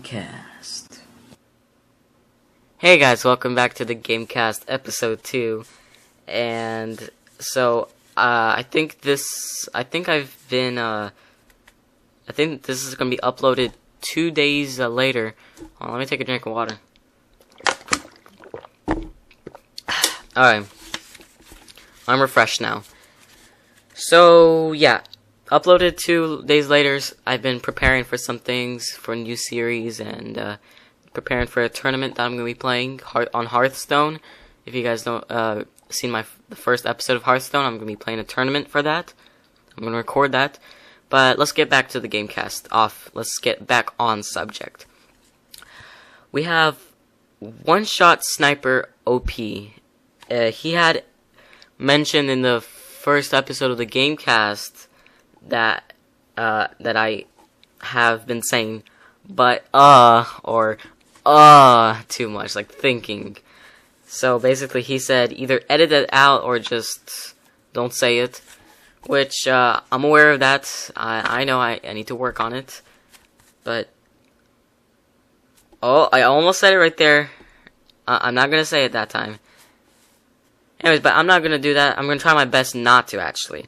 GameCast. Hey guys, welcome back to the GameCast episode 2. And so I think this is gonna be uploaded 2 days later. Let me take a drink of water. Alright, I'm refreshed now. So yeah, uploaded 2 days later. I've been preparing for some things for a new series and preparing for a tournament that I'm going to be playing on Hearthstone. If you guys don't seen the first episode of Hearthstone, I'm going to be playing a tournament for that. I'm going to record that. But let's get back to the GameCast. Let's get back on subject. We have One-Shot Sniper OP. He had mentioned in the first episode of the GameCast that I have been saying but or too much, like thinking. So basically he said either edit it out or just don't say it, which I'm aware of that. I know I need to work on it, but I almost said it right there. I'm not gonna say it that time. Anyways, but I'm not gonna do that. I'm gonna try my best not to, actually.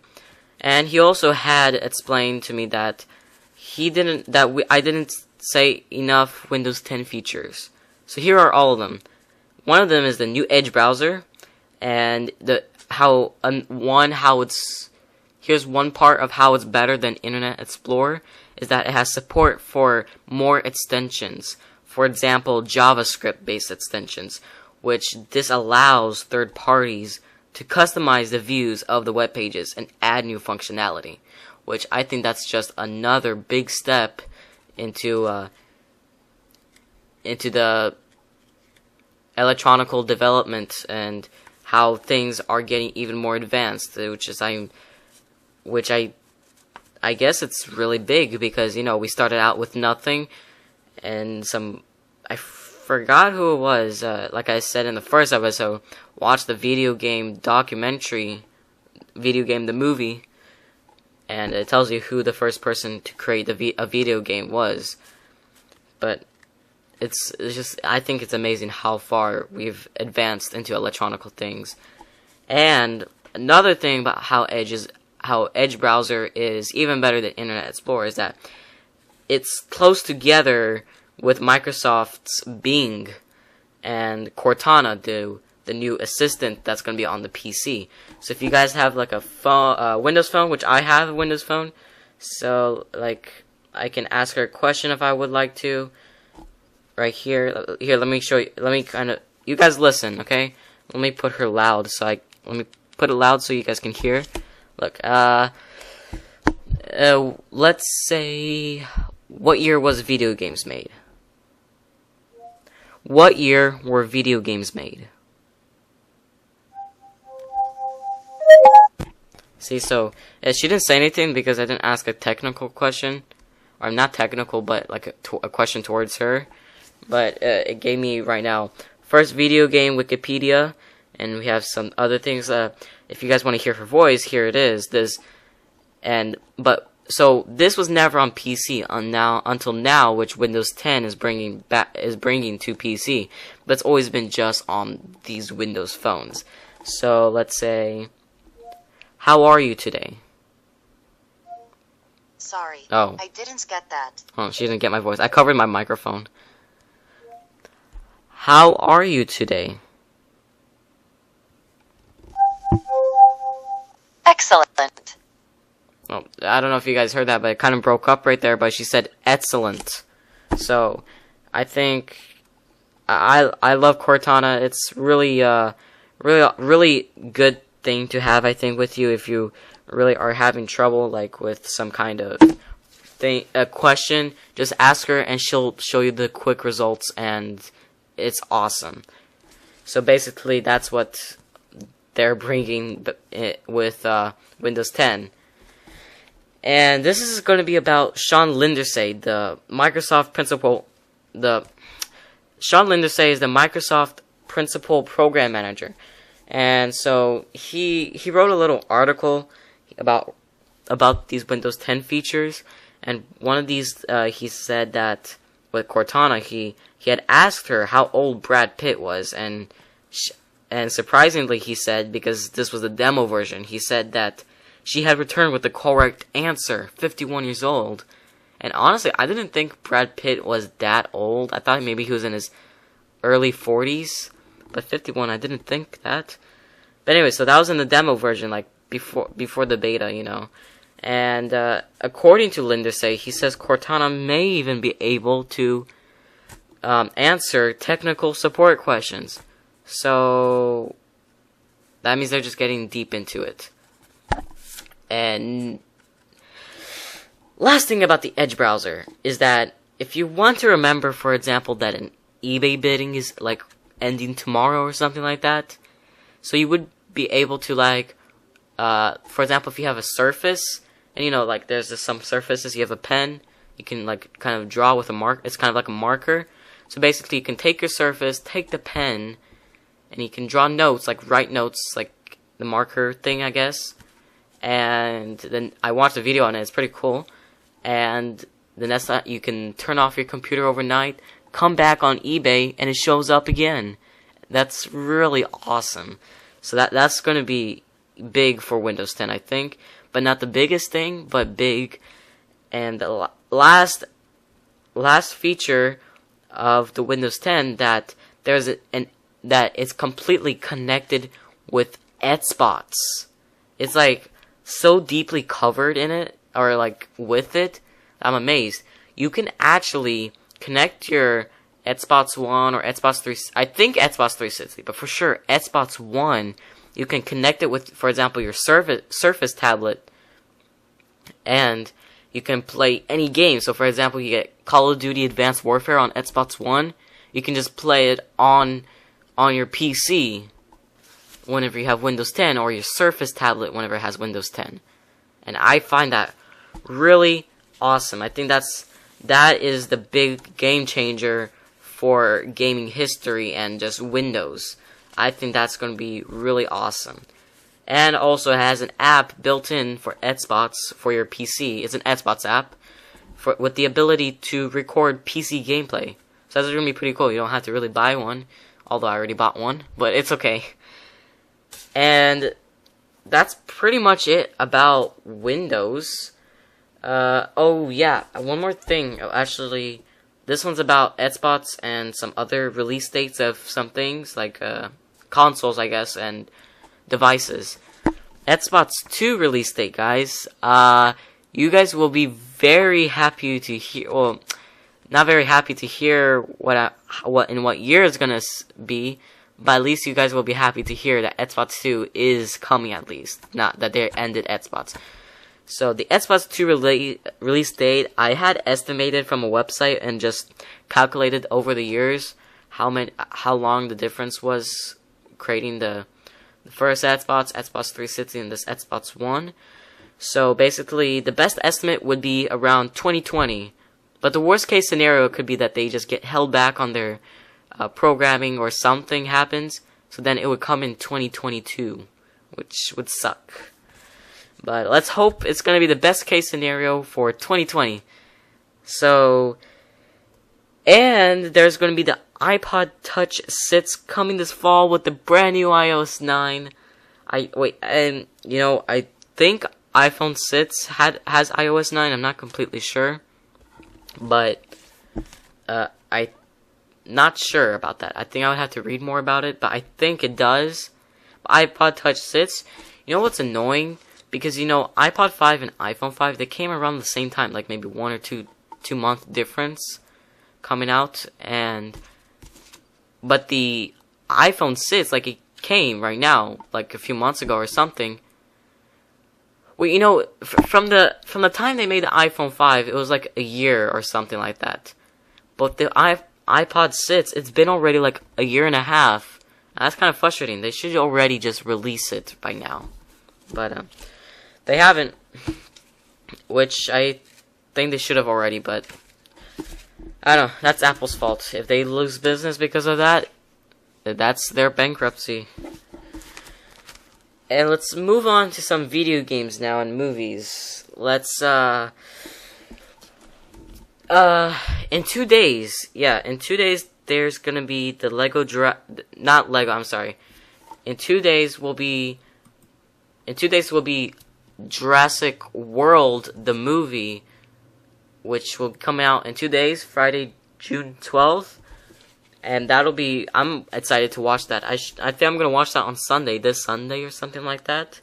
And he also had explained to me that I didn't say enough Windows 10 features. So here are all of them. One of them is the new Edge browser, and here's one part of how it's better than Internet Explorer is that it has support for more extensions. For example, JavaScript-based extensions, which this allows third parties to customize the views of the web pages and add new functionality, which I think that's just another big step into the electronical development and how things are getting even more advanced, which I guess it's really big because, you know, we started out with nothing, and I forgot who it was, like I said in the first episode, watch the video game documentary, the movie, and it tells you who the first person to create a video game was. But it's just, I think it's amazing how far we've advanced into electronical things. And another thing about how Edge browser is even better than Internet Explorer is that it's close together with Microsoft's Bing and Cortana, the new assistant that's going to be on the PC. So if you guys have like a Windows phone, which I have a Windows phone, so like I can ask her a question if I would like to. Right here, let me show you. Let me you guys listen, okay? Let me put her loud, let me put it loud so you guys can hear. Look, let's say, what year was video games made? What year were video games made? See, so she didn't say anything because I didn't ask a technical question, or not technical, but like a question towards her. But it gave me right now first video game Wikipedia, and we have some other things. If you guys want to hear her voice, here it is. So this was never on PC until now, which Windows 10 is bringing to PC, but it's always been just on these Windows phones. So let's say, how are you today? Sorry. Oh. I didn't get that. Oh, she didn't get my voice. I covered my microphone. How are you today? Excellent. Well, I don't know if you guys heard that, but it kind of broke up right there, but she said excellent. So, I think I love Cortana. It's really good thing to have, I think, with you if you really are having trouble, like with some kind of a question. Just ask her and she'll show you the quick results, and it's awesome. So basically, that's what they're bringing with Windows 10. And this is going to be about Sean Lindersay, the Microsoft principal. Sean Lindersay is the Microsoft principal program manager, and so he wrote a little article about these Windows 10 features. And one of these, he said that with Cortana, he had asked her how old Brad Pitt was, and surprisingly, he said, because this was the demo version, he said that she had returned with the correct answer, 51 years old. And honestly, I didn't think Brad Pitt was that old. I thought maybe he was in his early 40s, but 51, I didn't think that. But anyway, so that was in the demo version, like before the beta, you know. And according to Lindersay, he says Cortana may even be able to answer technical support questions. So that means they're just getting deep into it. And last thing about the Edge browser is that if you want to remember, for example, that an eBay bidding is like ending tomorrow or something like that, so you would be able to, like, for example, if you have a surface, and you know, like, there's some surfaces, you have a pen, you can, like, kind of draw with a mark. It's kind of like a marker. So basically, you can take your surface, take the pen, and you can draw notes, like write notes, like the marker thing, I guess. And then I watched a video on it. It's pretty cool. And the next time you can turn off your computer overnight, come back on eBay, and it shows up again. That's really awesome. So that's going to be big for Windows 10, I think. But not the biggest thing, but big. And the last feature of the Windows 10 that there's that it's completely connected with Xbox. It's like so deeply covered in it, or like with it. I'm amazed. You can actually connect your Xbox One or Xbox 3. I think Xbox 360, but for sure Xbox One. You can connect it with, for example, your Surface tablet, and you can play any game. So, for example, you get Call of Duty Advanced Warfare on Xbox One. You can just play it on your PC whenever you have Windows 10, or your Surface tablet whenever it has Windows 10. And I find that really awesome. I think that is the big game changer for gaming history and just Windows. I think that's going to be really awesome. And also it has an app built in for Xbox for your PC. It's an Xbox app with the ability to record PC gameplay. So that's going to be pretty cool. You don't have to really buy one, although I already bought one, but it's okay. And that's pretty much it about Windows. Oh yeah, one more thing. Actually, this one's about Xbox and some other release dates of some things, like consoles, I guess, and devices. Xbox 2 release date, guys. You guys will be very happy to hear. Well, not very happy to hear what year it's gonna be, but at least you guys will be happy to hear that Xbox 2 is coming. At least, not that they ended Xbox. So the Xbox 2 release date, I had estimated from a website and just calculated over the years how long the difference was creating the first Xbox 360, and this Xbox One. So basically, the best estimate would be around 2020. But the worst case scenario could be that they just get held back on their programming, or something happens. So then it would come in 2022, which would suck. But let's hope it's going to be the best case scenario for 2020. So, and there's going to be the iPod Touch 6 coming this fall with the brand new iOS 9. I think iPhone 6 has iOS 9. I'm not completely sure, but I'm not sure about that. I think I would have to read more about it, but I think it does. iPod Touch 6. You know what's annoying? Because, you know, iPod 5 and iPhone 5, they came around the same time, like maybe 1 or 2 month difference coming out, but the iPhone 6, like, it came right now, like a few months ago or something. Well, you know, from the time they made the iPhone 5, it was like a year or something like that. But the iPod 6, it's been already like a year and a half. That's kind of frustrating. They should already just release it by now. But they haven't, which I think they should have already, but I don't know. That's Apple's fault. If they lose business because of that, that's their bankruptcy. And let's move on to some video games now and movies. Let's In 2 days, in 2 days there's gonna be the not Lego, I'm sorry. In 2 days will be Jurassic World, the movie, which will come out in 2 days, Friday, June 12th. And I'm excited to watch that. I think I'm gonna watch that on Sunday, this Sunday or something like that.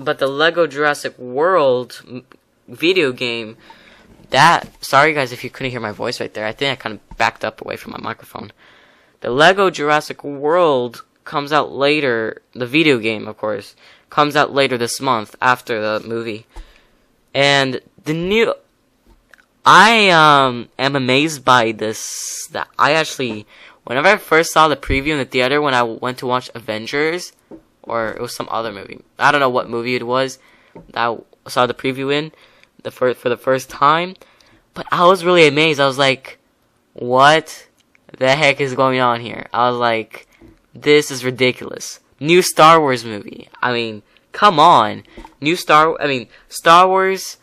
But the Lego Jurassic World video game, sorry guys if you couldn't hear my voice right there. I think I kind of backed up away from my microphone. The Lego Jurassic World comes out later, the video game, of course, comes out later this month after the movie. And I am amazed by this, that whenever I first saw the preview in the theater when I went to watch Avengers, or it was some other movie, I don't know what movie it was that I saw the preview in for the first time, but I was really amazed. I was like, what the heck is going on here? I was like, this is ridiculous. New Star Wars movie. I mean, come on. Star Wars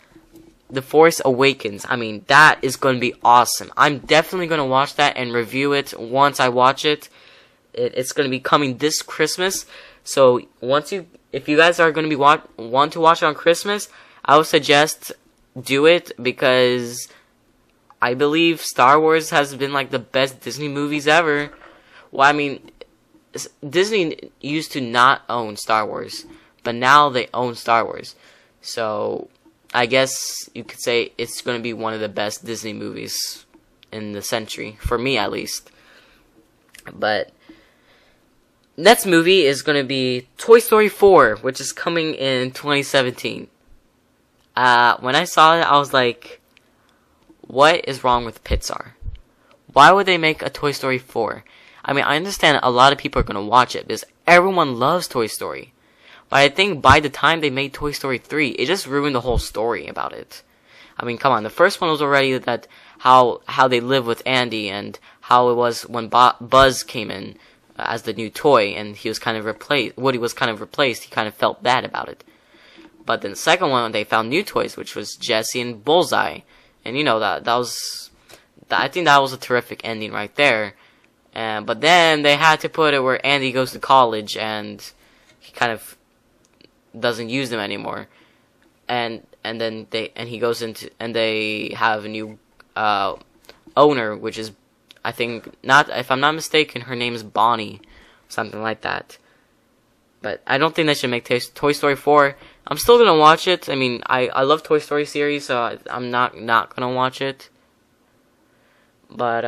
The Force Awakens. I mean, that is going to be awesome. I'm definitely going to watch that and review it once I watch it. It's going to be coming this Christmas. So, if you guys are going to be want to watch it on Christmas, I would suggest do it, because I believe Star Wars has been like the best Disney movies ever. Well, I mean, Disney used to not own Star Wars, but now they own Star Wars. So, I guess you could say it's going to be one of the best Disney movies in the century, for me at least. But next movie is going to be Toy Story 4, which is coming in 2017. When I saw it, I was like, what is wrong with Pixar? Why would they make a Toy Story 4? I mean, I understand a lot of people are going to watch it because everyone loves Toy Story. But I think by the time they made Toy Story 3, it just ruined the whole story about it. I mean, come on, the first one was already that how they live with Andy, and how it was when Buzz came in as the new toy, and he was kind of replaced. Woody was kind of replaced. He kind of felt bad about it. But then the second one, they found new toys, which was Jessie and Bullseye, and I think that was a terrific ending right there. But then they had to put it where Andy goes to college, and he kind of doesn't use them anymore, and then he goes into, and they have a new owner, which is, I think, if I'm not mistaken, her name is Bonnie, something like that. But I don't think they should make Toy Story 4. I'm still gonna watch it. I mean, I love Toy Story series, so I'm not gonna watch it. But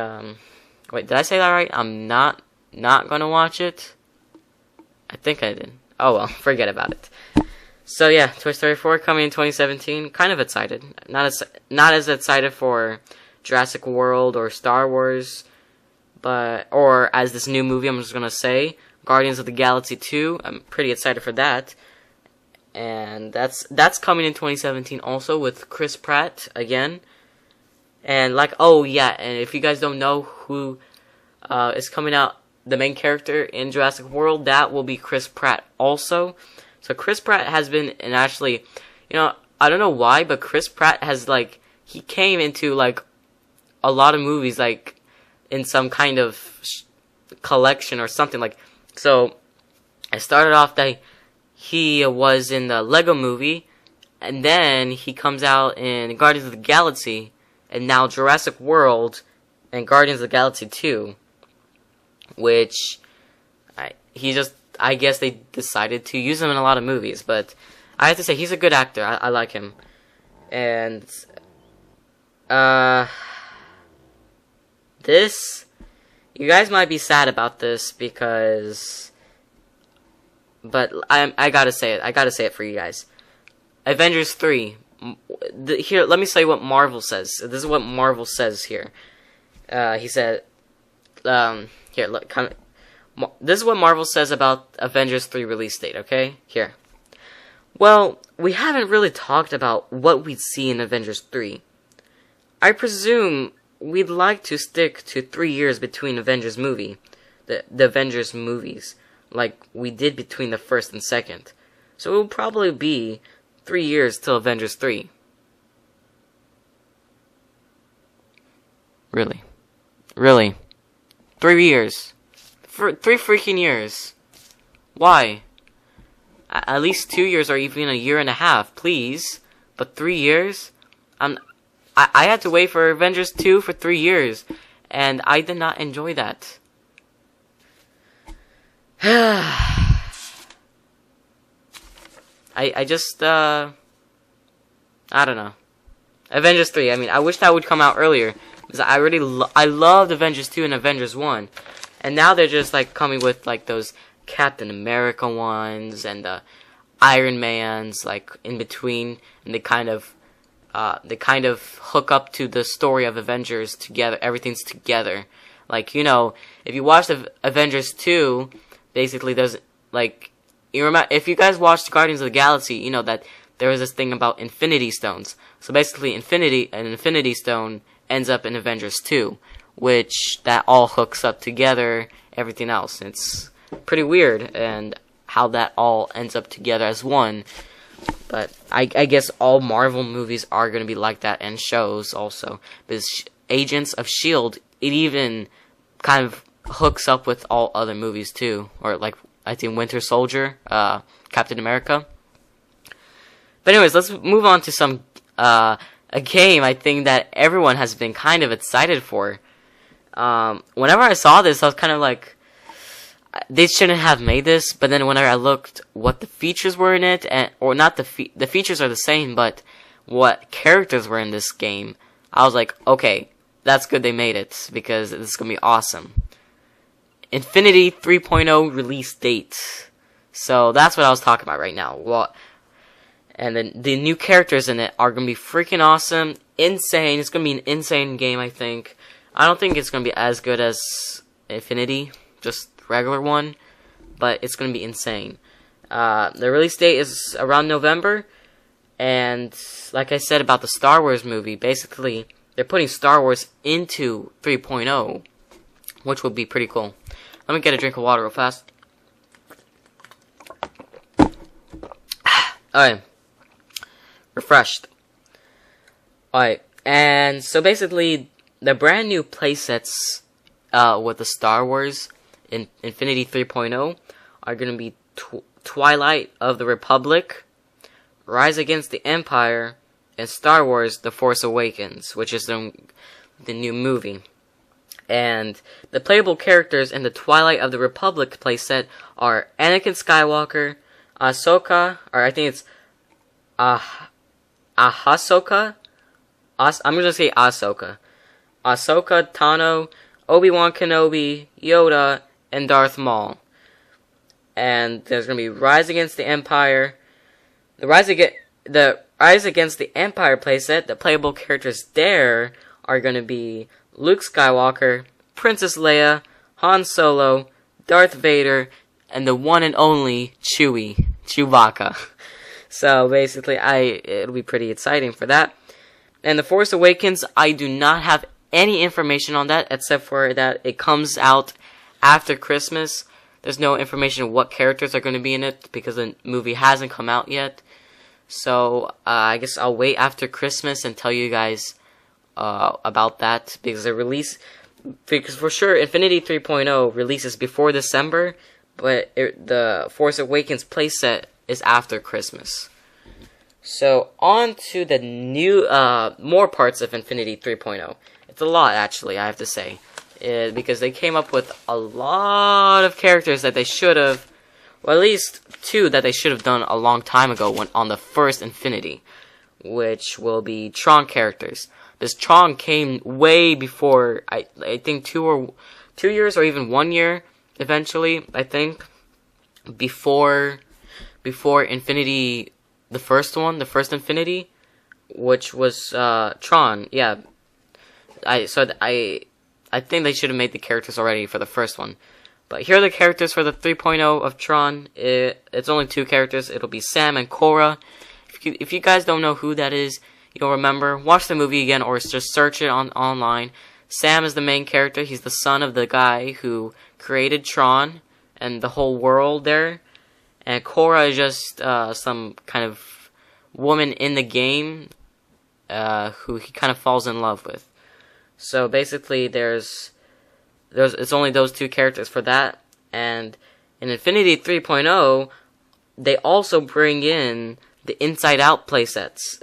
wait, did I say that right? I'm not gonna watch it. I think I did. Oh well, forget about it. So yeah, Toy Story 4 coming in 2017. Kind of excited. Not as excited for Jurassic World or Star Wars, or as this new movie I'm just gonna say, Guardians of the Galaxy 2. I'm pretty excited for that. And that's coming in 2017 also, with Chris Pratt again. And and if you guys don't know who is coming out, the main character in Jurassic World, that will be Chris Pratt also. So Chris Pratt has been, and actually, I don't know why, but Chris Pratt has, he came into, a lot of movies, in some kind of collection or something, so I started off that he was in the Lego movie, and then he comes out in Guardians of the Galaxy, and now Jurassic World, and Guardians of the Galaxy 2, which, I guess they decided to use him in a lot of movies, but I have to say, he's a good actor. I like him. And, you guys might be sad about this, but I gotta say it. I gotta say it for you guys. Avengers 3. Here, let me say what Marvel says. This is what Marvel says here. He said, here, look, this is what Marvel says about Avengers 3 release date, okay? Here. Well, we haven't really talked about what we'd see in Avengers 3. I presume we'd like to stick to 3 years between Avengers movie, the Avengers movies, like we did between the first and second. So it will probably be 3 years till Avengers 3. Really? Really? 3 years. For 3 freaking years. Why? At least 2 years or even a year and a half, please. But 3 years? I had to wait for Avengers 2 for 3 years. And I did not enjoy that. I just, I don't know. Avengers 3, I mean, I wish that would come out earlier. Because I loved Avengers 2 and Avengers 1. And now they're just, like, coming with, like, those Captain America ones and the Iron Mans, like, in between. And they kind of hook up to the story of Avengers together. Everything's together. Like, you know, if you watch the Avengers 2, basically there's, like, you remember, if you guys watched Guardians of the Galaxy, you know that there was this thing about Infinity Stones. So basically, an Infinity Stone ends up in Avengers 2, which that all hooks up together, everything else. It's pretty weird, and how that all ends up together as one. But I guess all Marvel movies are going to be like that, and shows also. Because Agents of S.H.I.E.L.D., it even kind of hooks up with all other movies too. Or like, I think Winter Soldier, Captain America. But anyways, let's move on to some, a game I think that everyone has been kind of excited for. Whenever I saw this, I was kind of like, they shouldn't have made this. But then whenever I looked what the features were in it, or not the features are the same, but what characters were in this game, I was like, okay, that's good they made it, because this is going to be awesome. Infinity 3.0 release date. So that's what I was talking about right now. Well, and then the new characters in it are going to be freaking awesome, insane. It's going to be an insane game, I think. I don't think it's going to be as good as Infinity, just regular one, but it's going to be insane. The release date is around November, and like I said about the Star Wars movie, basically, they're putting Star Wars into 3.0, which would be pretty cool. Let me get a drink of water real fast. Alright. Refreshed. Alright, and so basically, the brand new playsets with the Star Wars in Infinity 3.0 are going to be Twilight of the Republic, Rise Against the Empire, and Star Wars The Force Awakens, which is the new movie. And the playable characters in the Twilight of the Republic playset are Anakin Skywalker, Ahsoka, or I think it's Ahsoka. I'm gonna say Ahsoka. Ahsoka, Tano, Obi-Wan Kenobi, Yoda, and Darth Maul. And there's gonna be Rise Against the Empire. The Rise Against the Empire playset, the playable characters there are gonna be Luke Skywalker, Princess Leia, Han Solo, Darth Vader, and the one and only Chewbacca. So basically, it'll be pretty exciting for that. And The Force Awakens, I do not have any information on that, except for that it comes out after Christmas. There's no information on what characters are going to be in it, because the movie hasn't come out yet. So, I guess I'll wait after Christmas and tell you guys about that, because for sure Infinity 3.0 releases before December, but the Force Awakens playset is after Christmas. So on to the new more parts of Infinity 3.0. It's a lot, actually, I have to say, because they came up with a lot of characters that they should have, or at least 2 that they should have done a long time ago on the first Infinity, which will be Tron characters. This Tron came way before, I think 2 years or even 1 year, eventually, I think, before Infinity, the first Infinity, which was Tron. Yeah, I think they should have made the characters already for the first one. But here are the characters for the 3.0 of Tron. It's only 2 characters. It'll be Sam and Korra. If you guys don't know who that is, you don't remember, watch the movie again or just search it online. Sam is the main character. He's the son of the guy who created Tron and the whole world there. And Korra is just some kind of woman in the game who he kind of falls in love with. So basically, it's only those two characters for that. And in Infinity 3.0, they also bring in the Inside Out playsets.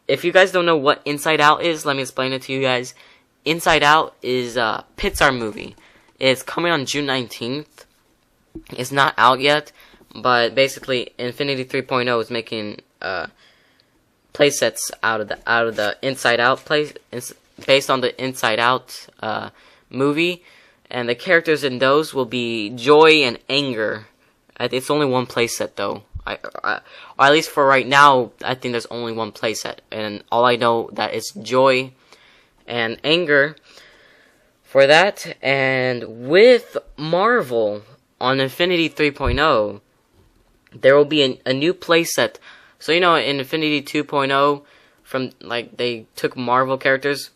If you guys don't know what Inside Out is, let me explain it to you guys. Inside Out is a Pixar movie. It's coming on June 19th. It's not out yet, but basically Infinity 3.0 is making playsets out of the Inside Out based on the Inside Out movie, and the characters in those will be joy and anger. It's only one playset though. Or at least for right now, I think there's only one playset, and all I know that it's joy and anger for that. And with Marvel on Infinity 3.0, there will be a new playset. So in Infinity 2.0, from they took Marvel characters.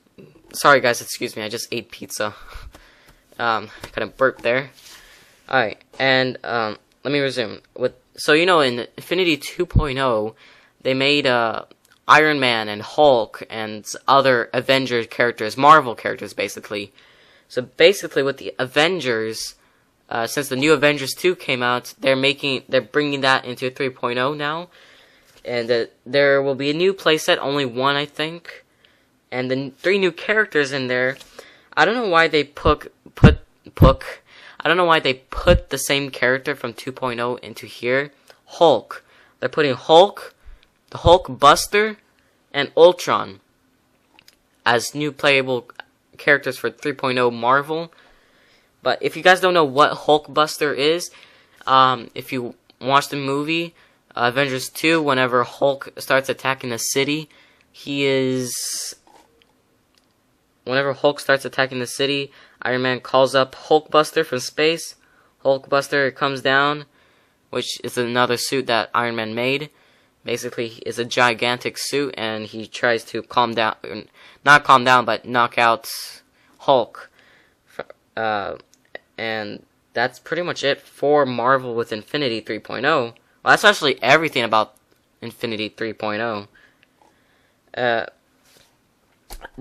Sorry guys, excuse me, I just ate pizza. Kind of burped there. Alright, and let me resume. In Infinity 2.0, they made Iron Man and Hulk and other Avengers characters, Marvel characters basically. So basically with the Avengers, since the new Avengers 2 came out, they're bringing that into 3.0 now. And there will be a new playset, only one I think. And the 3 new characters in there. I don't know why they I don't know why they put the same character from 2.0 into here. Hulk. They're putting Hulk, the Hulk Buster, and Ultron as new playable characters for 3.0 Marvel. But if you guys don't know what Hulk Buster is, if you watch the movie Avengers 2, whenever Hulk starts attacking a city, whenever Hulk starts attacking the city, Iron Man calls up Hulkbuster from space. Hulkbuster comes down, which is another suit that Iron Man made. Basically, it's a gigantic suit, and he tries to but knock out Hulk. And that's pretty much it for Marvel with Infinity 3.0. Well, that's actually everything about Infinity 3.0.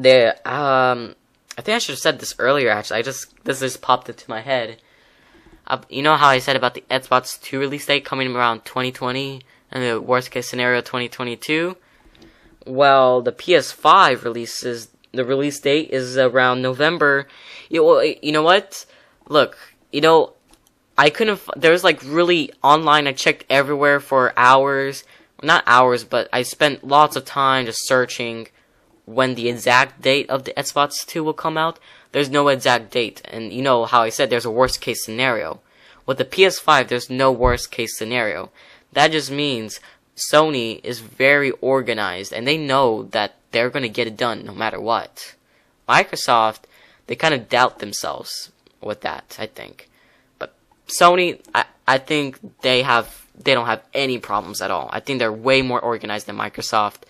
I think I should have said this earlier, actually. This just popped into my head. You know how I said about the Xbox 2 release date coming around 2020, and the worst case scenario 2022? Well, the PS5 the release date is around November. You know what? Look, I couldn't, there's really online, I checked everywhere for hours. Not hours, but I spent lots of time just searching when the exact date of the Xbox 2 will come out. There's no exact date, and you know how I said there's a worst case scenario. With the PS5, there's no worst case scenario. That just means Sony is very organized, and they know that they're going to get it done no matter what. Microsoft, they kind of doubt themselves with that, I think. But Sony, I think they don't have any problems at all. I think they're way more organized than Microsoft.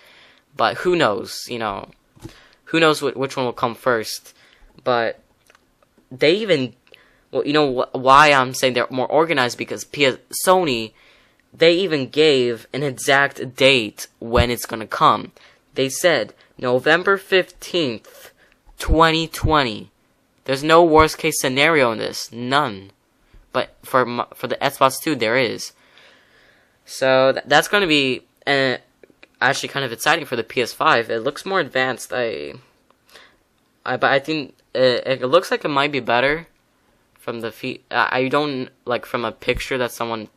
But who knows, who knows which one will come first. But they even, why I'm saying they're more organized, because Sony, they even gave an exact date when it's going to come. They said November 15th, 2020. There's no worst case scenario in this, none. But for the Xbox 2, there is. So that's going to be actually kind of exciting for the PS5. It looks more advanced. But I think it looks like it might be better from the I don't from a picture that someone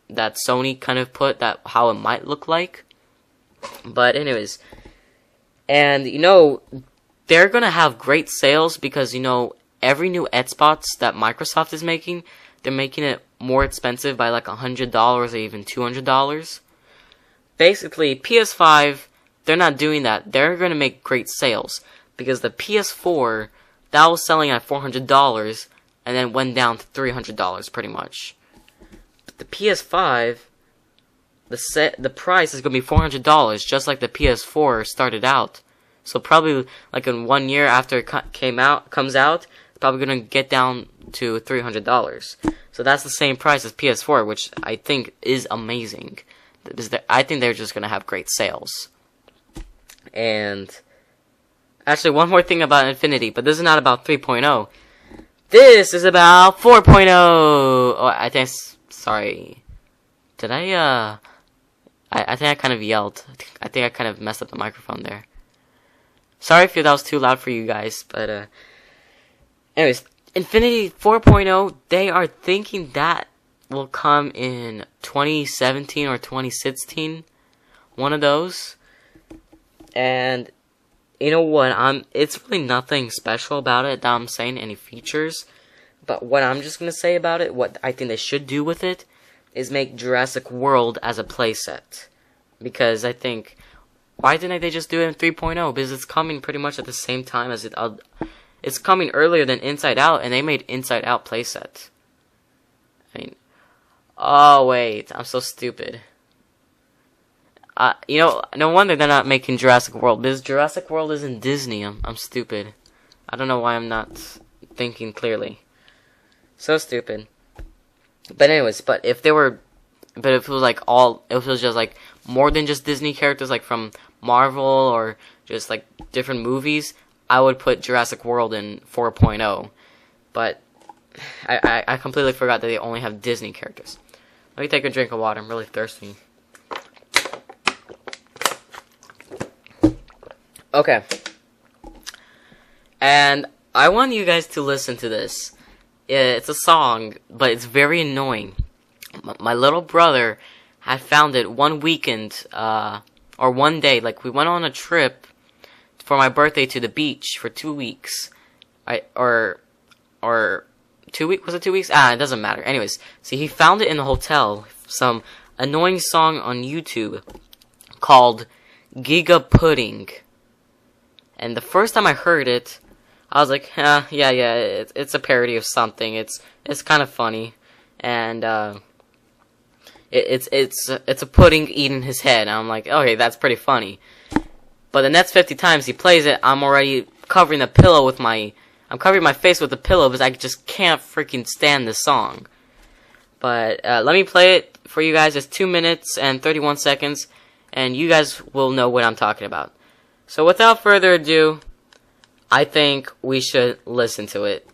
that Sony kind of put, that how it might look like. But anyways, and they're gonna have great sales because every new Xbox that Microsoft is making, they're making it more expensive by $100 or even $200. Basically, PS5, they're not doing that. They're going to make great sales because the PS4, that was selling at $400 and then went down to $300 pretty much. But the PS5, the price is going to be $400 just like the PS4 started out. So probably in 1 year after it comes out, it's probably going to get down to $300. So that's the same price as PS4, which I think is amazing. I think they're just gonna have great sales. And actually, one more thing about Infinity, but this is not about 3.0. This is about 4.0. Oh, I think. Sorry, did I think I kind of yelled. I think I kind of messed up the microphone there. Sorry if that was too loud for you guys, but anyways, Infinity 4.0, they are thinking that will come in 2017 or 2016, one of those. And you know what? It's really nothing special about it that I'm saying any features, but what I'm just gonna say about it, what I think they should do with it, is make Jurassic World as a playset. Because I think, why didn't they just do it in 3.0? Because it's coming pretty much at the same time as it. It's coming earlier than Inside Out, and they made Inside Out playset. I mean, oh wait, I'm so stupid. You know, no wonder they're not making Jurassic World, because Jurassic World isn't Disney. I'm stupid. I don't know why I'm not thinking clearly. So stupid. But anyways, but if it was like if it was just like more than just Disney characters, like from Marvel or just like different movies, I would put Jurassic World in 4.0. But I completely forgot that they only have Disney characters. Let me take a drink of water. I'm really thirsty. Okay. And I want you guys to listen to this. It's a song, but it's very annoying. My little brother had found it one weekend, or one day. Like, we went on a trip for my birthday to the beach for 2 weeks. Or 2 weeks? Was it 2 weeks? It doesn't matter. Anyways, see, he found it in the hotel. Some annoying song on YouTube called Giga Pudding. And the first time I heard it, I was like, yeah, it's a parody of something. It's kind of funny, and it's a pudding eating his head. And I'm like, okay, that's pretty funny. But the next 50 times he plays it, I'm already covering the pillow with I'm covering my face with the pillow because I just can't freaking stand this song. But let me play it for you guys. It's 2 minutes and 31 seconds, and you guys will know what I'm talking about. So without further ado, I think we should listen to it.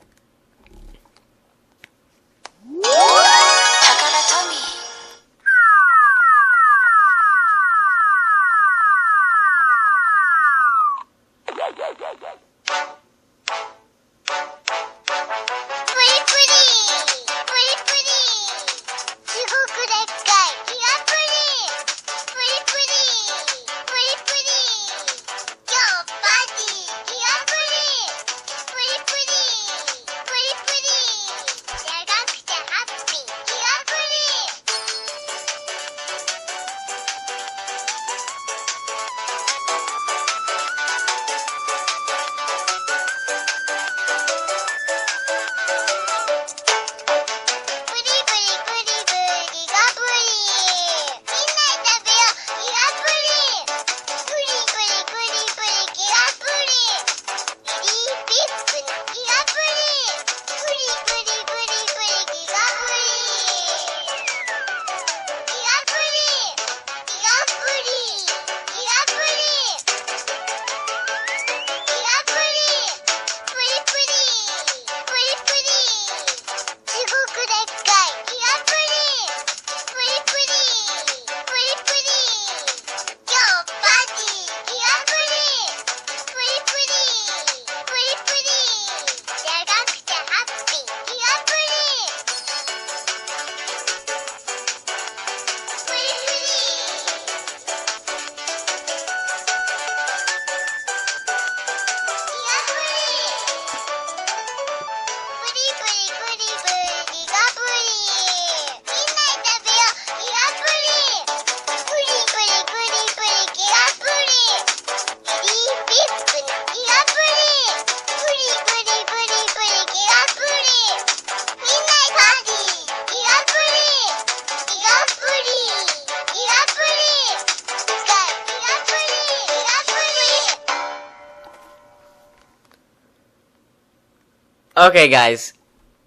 Okay, guys,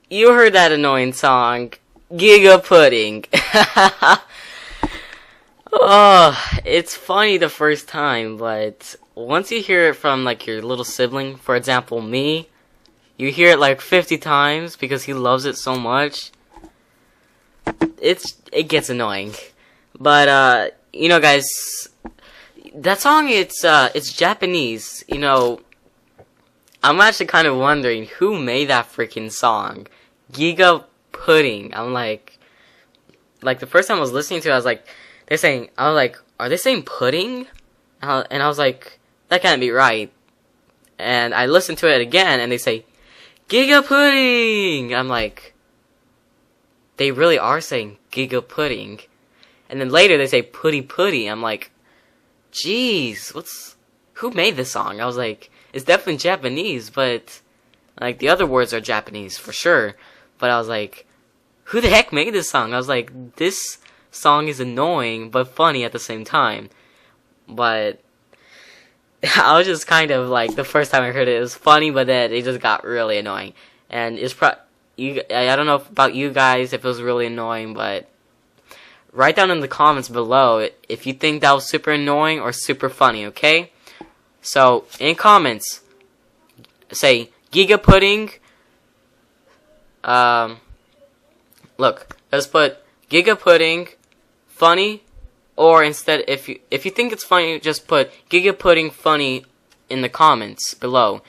you heard that annoying song, Giga Pudding. Oh, it's funny the first time, but once you hear it from like your little sibling, for example, me, you hear it like 50 times because he loves it so much. It gets annoying. But you know, guys, that song it's Japanese. You know, I'm actually kind of wondering who made that freaking song. Giga Pudding. I'm like the first time I was listening to it, I was like, I was like, are they saying pudding? And I was like, that can't be right. And I listened to it again, and they say, Giga Pudding! I'm like, they really are saying Giga Pudding. And then later they say Putty Putty. I'm like, jeez, who made this song? I was like, it's definitely Japanese, but like the other words are Japanese for sure. But I was like, who the heck made this song? I was like, this song is annoying but funny at the same time. But I was just kind of like, the first time I heard it, it was funny, but then it just got really annoying. And it's I don't know about you guys if it was really annoying, but write down in the comments below if you think that was super annoying or super funny, okay? So, in comments, say, Giga Pudding, look, let's put Giga Pudding, funny, or instead, if you think it's funny, just put Giga Pudding funny in the comments below.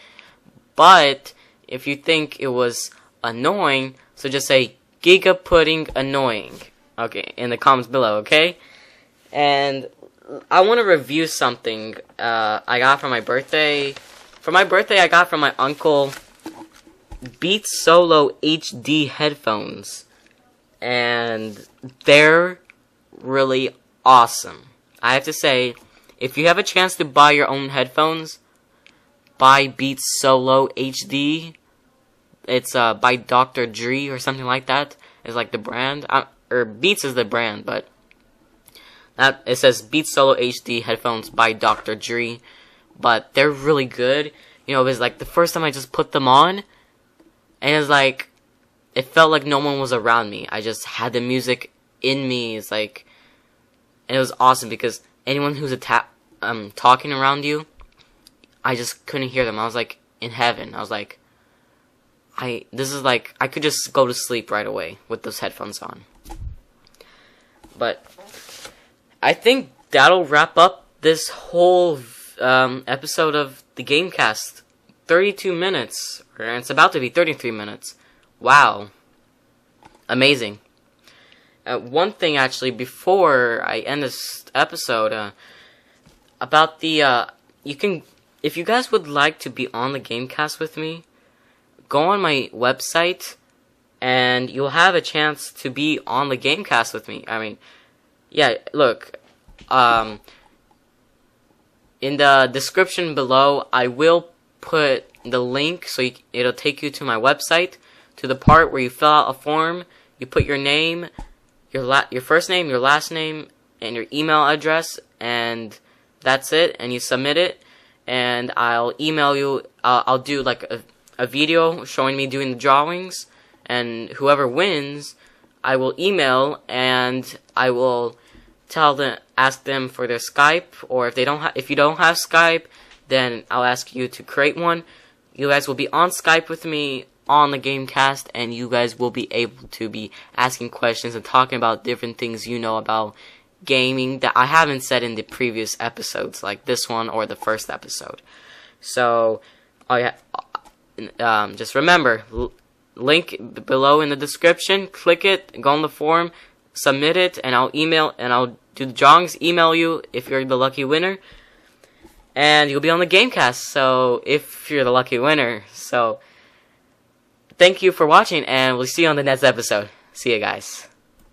But, if you think it was annoying, so just say, Giga Pudding annoying. Okay, in the comments below, okay? And I want to review something I got for my birthday. For my birthday, I got from my uncle Beats Solo HD headphones. And they're really awesome. I have to say, if you have a chance to buy your own headphones, buy Beats Solo HD. It's by Dr. Dre or something like that. It's like the brand. Or Beats is the brand, but it says Beats Solo HD headphones by Dr. Dre, but they're really good. You know, it was like the first time I just put them on, and it's like, it felt like no one was around me. I just had the music in me. It's like, and it was awesome because anyone who's talking around you, I just couldn't hear them. I was like in heaven. I was like, this is like, I could just go to sleep right away with those headphones on. But I think that'll wrap up this whole episode of the GameCast. 32 minutes. Or it's about to be 33 minutes. Wow. Amazing. One thing, actually, before I end this episode, about the, if you guys would like to be on the GameCast with me, go on my website, and you'll have a chance to be on the GameCast with me. I mean, yeah, look, in the description below, I will put the link, so it'll take you to my website, to the part where you fill out a form, you put your name, your first name, your last name, and your email address, and that's it, and you submit it, and I'll email you, I'll do like a video showing me doing the drawings, and whoever wins, I will email, and I will ask them for their Skype, or if you don't have Skype, then I'll ask you to create one. You guys will be on Skype with me on the GameCast, and you guys will be able to be asking questions and talking about different things you know about gaming that I haven't said in the previous episodes, like this one or the first episode. So, oh yeah, just remember, link below in the description, click it, go on the form, submit it, and I'll do the drawings, email you if you're the lucky winner, and you'll be on the GameCast, so if you're the lucky winner. So, thank you for watching, and we'll see you on the next episode. See you guys.